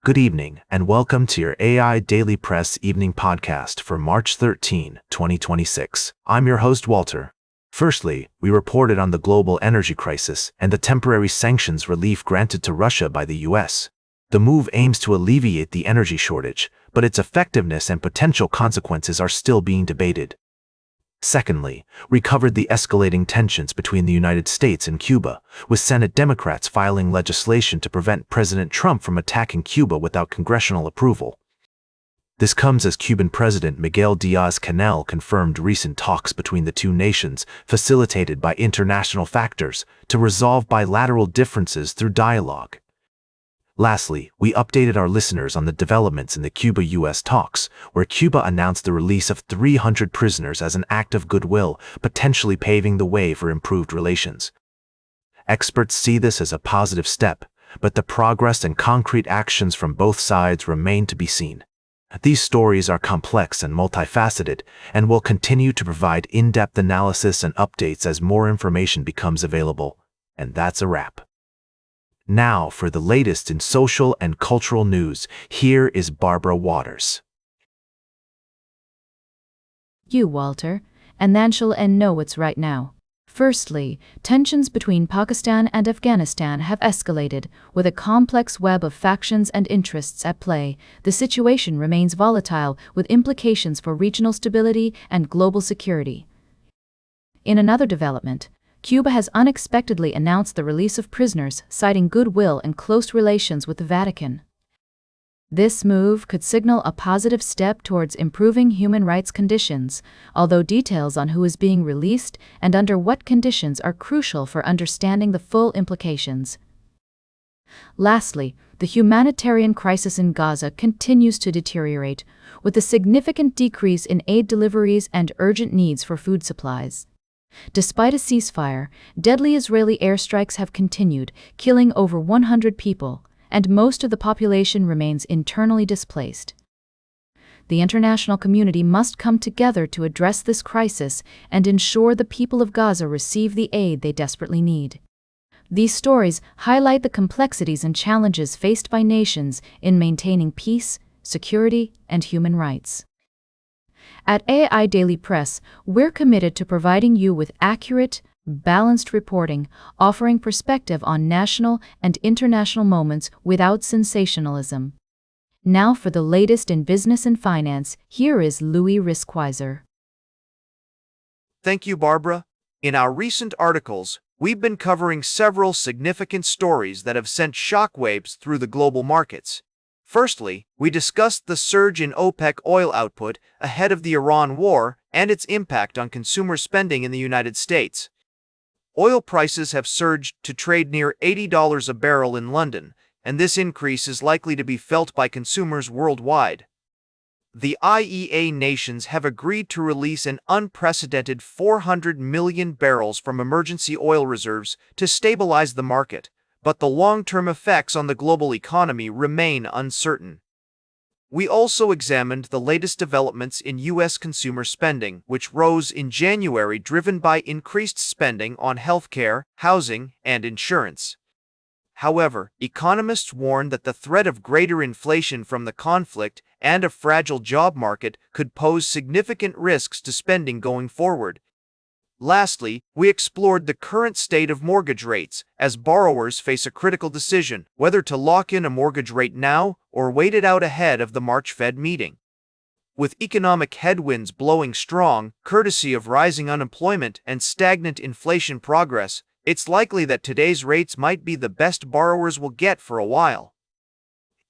Good evening, and welcome to your AIDailyPress evening podcast for March 13, 2026. I'm your host, Walter. Firstly, we reported on the global energy crisis and the temporary sanctions relief granted to Russia by the US. The move aims to alleviate the energy shortage, but its effectiveness and potential consequences are still being debated. Secondly, we covered the escalating tensions between the United States and Cuba, with Senate Democrats filing legislation to prevent President Trump from attacking Cuba without congressional approval. This comes as Cuban President Miguel Díaz-Canel confirmed recent talks between the two nations, facilitated by international factors, to resolve bilateral differences through dialogue. Lastly, we updated our listeners on the developments in the Cuba-US talks, where Cuba announced the release of 300 prisoners as an act of goodwill, potentially paving the way for improved relations. Experts see this as a positive step, but the progress and concrete actions from both sides remain to be seen. These stories are complex and multifaceted, and will continue to provide in-depth analysis and updates as more information becomes available. And that's a wrap. Now, for the latest in social and cultural news, here is Barbara Waters. You, Walter, and then shall know what's right now. Firstly, tensions between Pakistan and Afghanistan have escalated, with a complex web of factions and interests at play. The situation remains volatile, with implications for regional stability and global security. In another development, Cuba has unexpectedly announced the release of prisoners, citing goodwill and close relations with the Vatican. This move could signal a positive step towards improving human rights conditions, although details on who is being released and under what conditions are crucial for understanding the full implications. Lastly, the humanitarian crisis in Gaza continues to deteriorate, with a significant decrease in aid deliveries and urgent needs for food supplies. Despite a ceasefire, deadly Israeli airstrikes have continued, killing over 100 people, and most of the population remains internally displaced. The international community must come together to address this crisis and ensure the people of Gaza receive the aid they desperately need. These stories highlight the complexities and challenges faced by nations in maintaining peace, security, and human rights. At AIDailyPress, we're committed to providing you with accurate, balanced reporting, offering perspective on national and international moments without sensationalism. Now for the latest in business and finance, here is Louis Riskweiser. Thank you, Barbara. In our recent articles, we've been covering several significant stories that have sent shockwaves through the global markets. Firstly, we discussed the surge in OPEC oil output ahead of the Iran war and its impact on consumer spending in the United States. Oil prices have surged to trade near $80 a barrel in London, and this increase is likely to be felt by consumers worldwide. The IEA nations have agreed to release an unprecedented 400 million barrels from emergency oil reserves to stabilize the market, but the long-term effects on the global economy remain uncertain. We also examined the latest developments in U.S. consumer spending, which rose in January driven by increased spending on healthcare, housing, and insurance. However, economists warn that the threat of greater inflation from the conflict and a fragile job market could pose significant risks to spending going forward. Lastly, we explored the current state of mortgage rates, as borrowers face a critical decision whether to lock in a mortgage rate now or wait it out ahead of the March Fed meeting. With economic headwinds blowing strong, courtesy of rising unemployment and stagnant inflation progress, it's likely that today's rates might be the best borrowers will get for a while.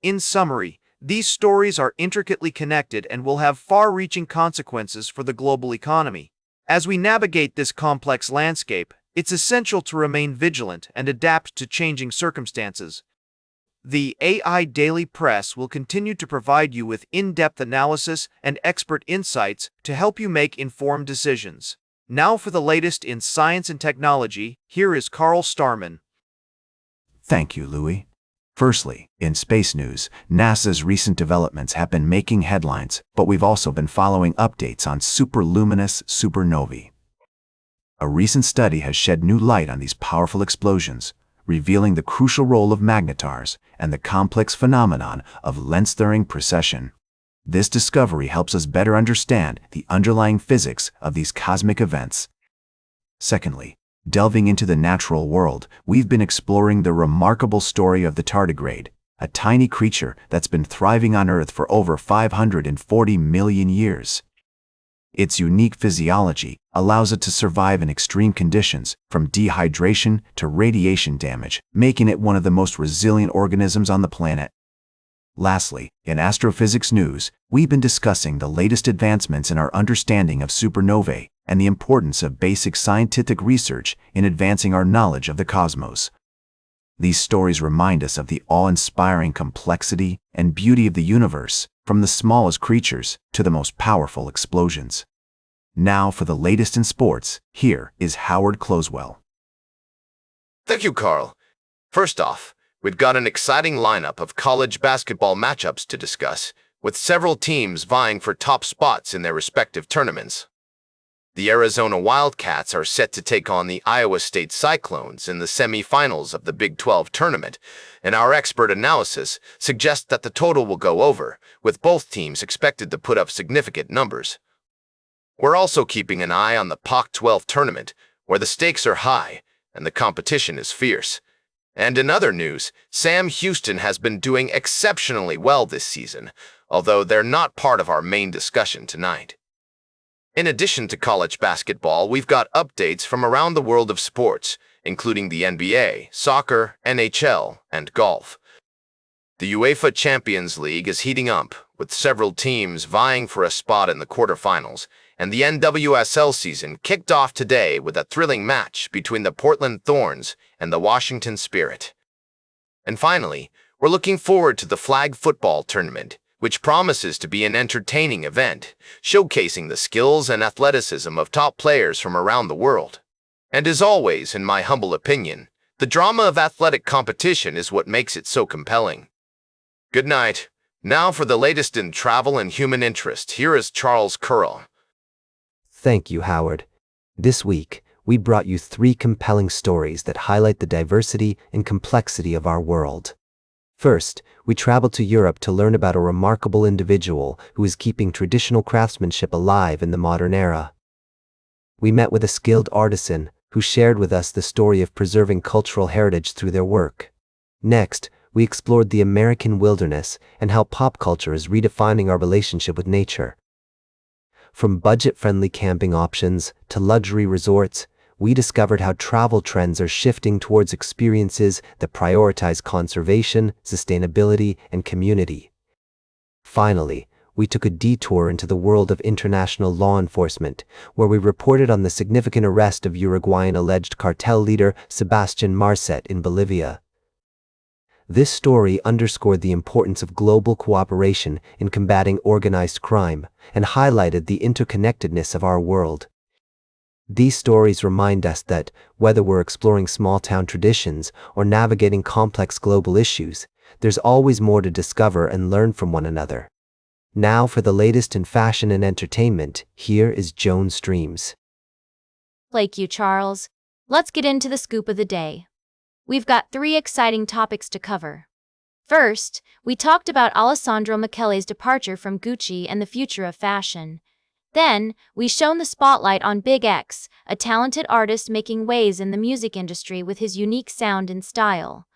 In summary, these stories are intricately connected and will have far-reaching consequences for the global economy. As we navigate this complex landscape, it's essential to remain vigilant and adapt to changing circumstances. The AIDailyPress will continue to provide you with in-depth analysis and expert insights to help you make informed decisions. Now for the latest in science and technology, here is Carl Starman. Thank you, Louis. Firstly, in space news, NASA's recent developments have been making headlines, but we've also been following updates on superluminous supernovae. A recent study has shed new light on these powerful explosions, revealing the crucial role of magnetars and the complex phenomenon of lens-stirring precession. This discovery helps us better understand the underlying physics of these cosmic events. Secondly, delving into the natural world, we've been exploring the remarkable story of the tardigrade, a tiny creature that's been thriving on Earth for over 540 million years. Its unique physiology allows it to survive in extreme conditions, from dehydration to radiation damage, making it one of the most resilient organisms on the planet. Lastly, in astrophysics news, we've been discussing the latest advancements in our understanding of supernovae and the importance of basic scientific research in advancing our knowledge of the cosmos. These stories remind us of the awe-inspiring complexity and beauty of the universe, from the smallest creatures to the most powerful explosions. Now for the latest in sports, here is Howard Closewell. Thank you, Carl. First off, we've got an exciting lineup of college basketball matchups to discuss, with several teams vying for top spots in their respective tournaments. The Arizona Wildcats are set to take on the Iowa State Cyclones in the semifinals of the Big 12 tournament, and our expert analysis suggests that the total will go over, with both teams expected to put up significant numbers. We're also keeping an eye on the Pac-12 tournament, where the stakes are high and the competition is fierce. And in other news, Sam Houston has been doing exceptionally well this season, although they're not part of our main discussion tonight. In addition to college basketball, we've got updates from around the world of sports, including the NBA, soccer, NHL, and golf. The UEFA Champions League is heating up, with several teams vying for a spot in the quarterfinals, and the NWSL season kicked off today with a thrilling match between the Portland Thorns and the Washington Spirit. And finally, we're looking forward to the flag football tournament, which promises to be an entertaining event, showcasing the skills and athleticism of top players from around the world. And as always, in my humble opinion, the drama of athletic competition is what makes it so compelling. Good night. Now for the latest in travel and human interest, here is Charles Curl. Thank you, Howard. This week, we brought you 3 compelling stories that highlight the diversity and complexity of our world. First, we traveled to Europe to learn about a remarkable individual who is keeping traditional craftsmanship alive in the modern era. We met with a skilled artisan who shared with us the story of preserving cultural heritage through their work. Next, we explored the American wilderness and how pop culture is redefining our relationship with nature. From budget-friendly camping options to luxury resorts, we discovered how travel trends are shifting towards experiences that prioritize conservation, sustainability, and community. Finally, we took a detour into the world of international law enforcement, where we reported on the significant arrest of Uruguayan alleged cartel leader Sebastián Marcet in Bolivia. This story underscored the importance of global cooperation in combating organized crime and highlighted the interconnectedness of our world. These stories remind us that, whether we're exploring small-town traditions or navigating complex global issues, there's always more to discover and learn from one another. Now for the latest in fashion and entertainment, here is Joan Streams. Thank you, Charles. Let's get into the scoop of the day. We've got 3 exciting topics to cover. First, we talked about Alessandro Michele's departure from Gucci and the future of fashion. Then, we shone the spotlight on Big X, a talented artist making waves in the music industry with his unique sound and style.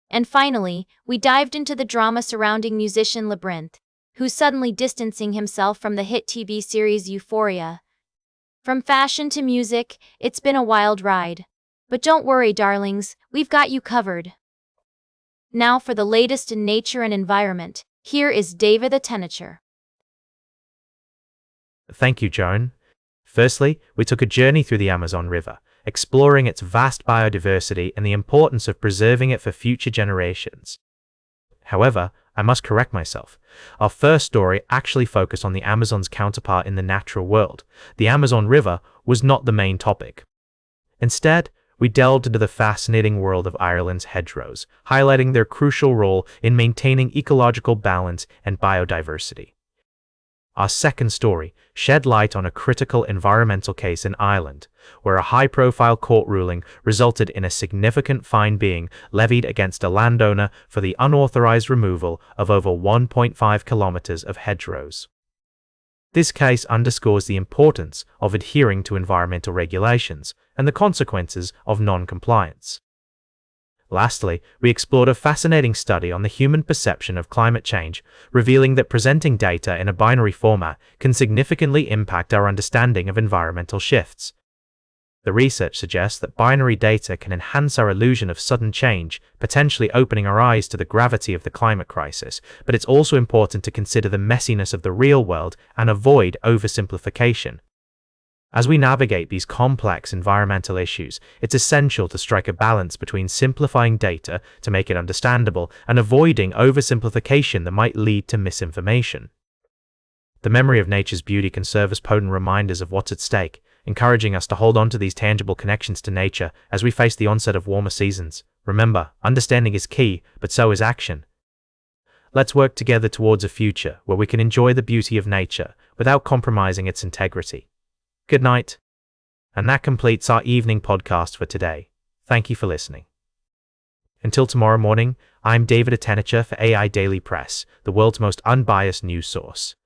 And finally, we dived into the drama surrounding musician Labyrinth, who's suddenly distancing himself from the hit TV series Euphoria. From fashion to music, it's been a wild ride. But don't worry, darlings, we've got you covered. Now for the latest in nature and environment, here is David the Tenacher. Thank you, Joan. Firstly, we took a journey through the Amazon River, exploring its vast biodiversity and the importance of preserving it for future generations. However, I must correct myself. Our first story actually focused on the Amazon's counterpart in the natural world. The Amazon River was not the main topic. Instead, we delved into the fascinating world of Ireland's hedgerows, highlighting their crucial role in maintaining ecological balance and biodiversity. Our second story shed light on a critical environmental case in Ireland, where a high-profile court ruling resulted in a significant fine being levied against a landowner for the unauthorized removal of over 1.5 kilometers of hedgerows. This case underscores the importance of adhering to environmental regulations and the consequences of non-compliance. Lastly, we explored a fascinating study on the human perception of climate change, revealing that presenting data in a binary format can significantly impact our understanding of environmental shifts. The research suggests that binary data can enhance our illusion of sudden change, potentially opening our eyes to the gravity of the climate crisis, but it's also important to consider the messiness of the real world and avoid oversimplification. As we navigate these complex environmental issues, it's essential to strike a balance between simplifying data to make it understandable and avoiding oversimplification that might lead to misinformation. The memory of nature's beauty can serve as potent reminders of what's at stake, encouraging us to hold on to these tangible connections to nature as we face the onset of warmer seasons. Remember, understanding is key, but so is action. Let's work together towards a future where we can enjoy the beauty of nature without compromising its integrity. Good night. And that completes our evening podcast for today. Thank you for listening. Until tomorrow morning, I'm David Atenicher for AI Daily Press, the world's most unbiased news source.